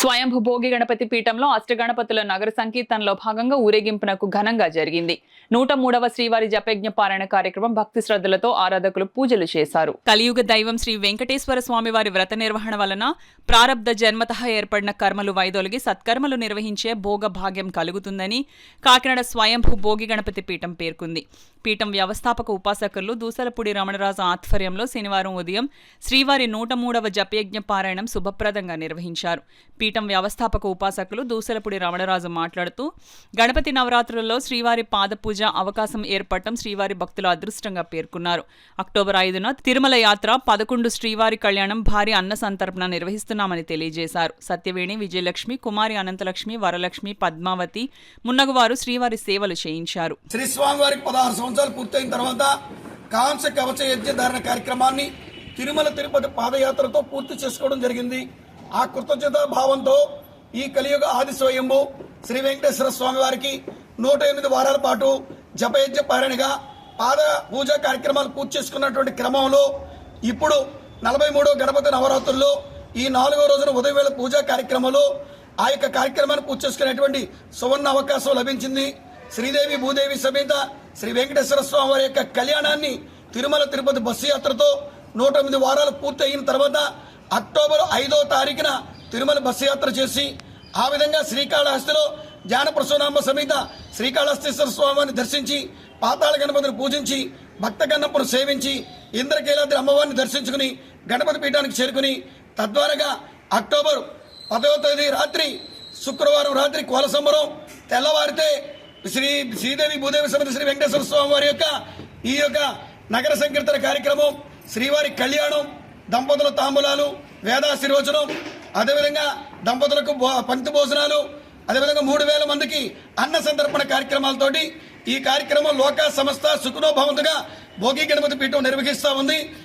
స్వయంభూ భోగి గణపతి పీఠంలో అష్టగణపతుల నగర సంకీర్తనలో భాగంగా ఊరేగింపునకు ఘనంగా జరిగింది. 103వ శ్రీవారి జపయజ్ఞ పారాయణ కార్యక్రమం భక్తి శ్రద్ధలతో ఆరాధకులు పూజలు చేశారు. కలియుగ దైవం శ్రీ వెంకటేశ్వర స్వామి వారి వ్రత నిర్వహణ వలన ప్రారబ్ధ జన్మతః ఏర్పడిన కర్మలు వైదొలిగి సత్కర్మలు నిర్వహించే భోగ భాగ్యం కలుగుతుందని కాకినాడ స్వయంభూ భోగి గణపతి పీఠం పేర్కొంది. పీఠం వ్యవస్థాపక ఉపాసకులు దూసలపూడి రమణరాజు ఆధ్వర్యంలో శనివారం ఉదయం శ్రీవారి 103వ జపయజ్ఞ పారాయణం శుభప్రదంగా నిర్వహించారు. పీఠం వ్యవస్థాపక ఉపాసకులు దూసలపూడి రమణరాజు మాట్లాడుతూ, గణపతి నవరాత్రులలో శ్రీవారి పాదపూజ అవకాశం ఏర్పడటం శ్రీవారి భక్తుల అదృష్టంగా పేర్కొన్నారు. అక్టోబర్ 5న తిరుమల యాత్ర, 11 శ్రీవారి కళ్యాణం, భారీ అన్న సంతర్పణ నిర్వహిస్తున్నామని తెలియజేశారు. సత్యవేణి, విజయలక్ష్మి, కుమారి అనంతలక్ష్మి, వరలక్ష్మి, పద్మావతి మున్నగువారు శ్రీవారి సేవలు చేయించారు. శ్రీ స్వామివారికి 16 సంవత్సరాలు పూర్తయిన తర్వాత కాంస్య కవచ యజ్ఞ ధారణ కార్యక్రమాన్ని తిరుమల తిరుపతి పాదయాత్రతో పూర్తి చేసుకోవడం జరిగింది. ఆ కృతజ్ఞత భావంతో ఈ కలియుగ ఆది స్వయంభూ శ్రీ వెంకటేశ్వర స్వామి వారికి 108 వారాల పాటు జపయజ్ఞ పారాయణగా పాద పూజా కార్యక్రమాలు పూర్తి చేసుకున్నటువంటి క్రమంలో ఇప్పుడు 43వ గణపతి నవరాత్రుల్లో ఈ 4వ రోజున ఉదయం వేళ పూజా కార్యక్రమంలో ఆ యొక్క కార్యక్రమాన్ని పూర్తి చేసుకునేటువంటి సువర్ణ అవకాశం లభించింది. శ్రీదేవి భూదేవి సమేత శ్రీ వెంకటేశ్వర స్వామి వారి యొక్క కళ్యాణాన్ని తిరుమల తిరుపతి బస్సు యాత్రతో 108 వారాలు పూర్తి అయిన తర్వాత అక్టోబర్ 5వ తారీఖున తిరుమల బస్సు యాత్ర చేసి ఆ విధంగా శ్రీకాళహస్తిలో జ్ఞానప్రసూనాంబ సమేత శ్రీకాళహస్తీశ్వర స్వామిని దర్శించి పాతాళ గణపతిని పూజించి భక్త గణపను సేవించి ఇంద్రకీలాద్రి అమ్మవారిని దర్శించుకుని గణపతి పీఠానికి చేరుకుని తద్వారాగా అక్టోబర్ 10వ తేదీ రాత్రి శుక్రవారం రాత్రి కోల సంబరం తెల్లవారితే శ్రీదేవి భూదేవి సమేత శ్రీ వెంకటేశ్వర స్వామి వారి యొక్క ఈ యొక్క నగర సంకీర్తన కార్యక్రమం, శ్రీవారి కళ్యాణం, దంపతుల తాంబూలాలు, వేదాశీర్వచనం, అదేవిధంగా దంపతులకు పంక్తి భోజనాలు, అదేవిధంగా 3000 మందికి అన్న సంతర్పణ కార్యక్రమాలతోటి ఈ కార్యక్రమం లోక సంస్థ సుఖనోభవంతుగా భోగి గణపతి పీఠం నిర్వహిస్తూ ఉంది.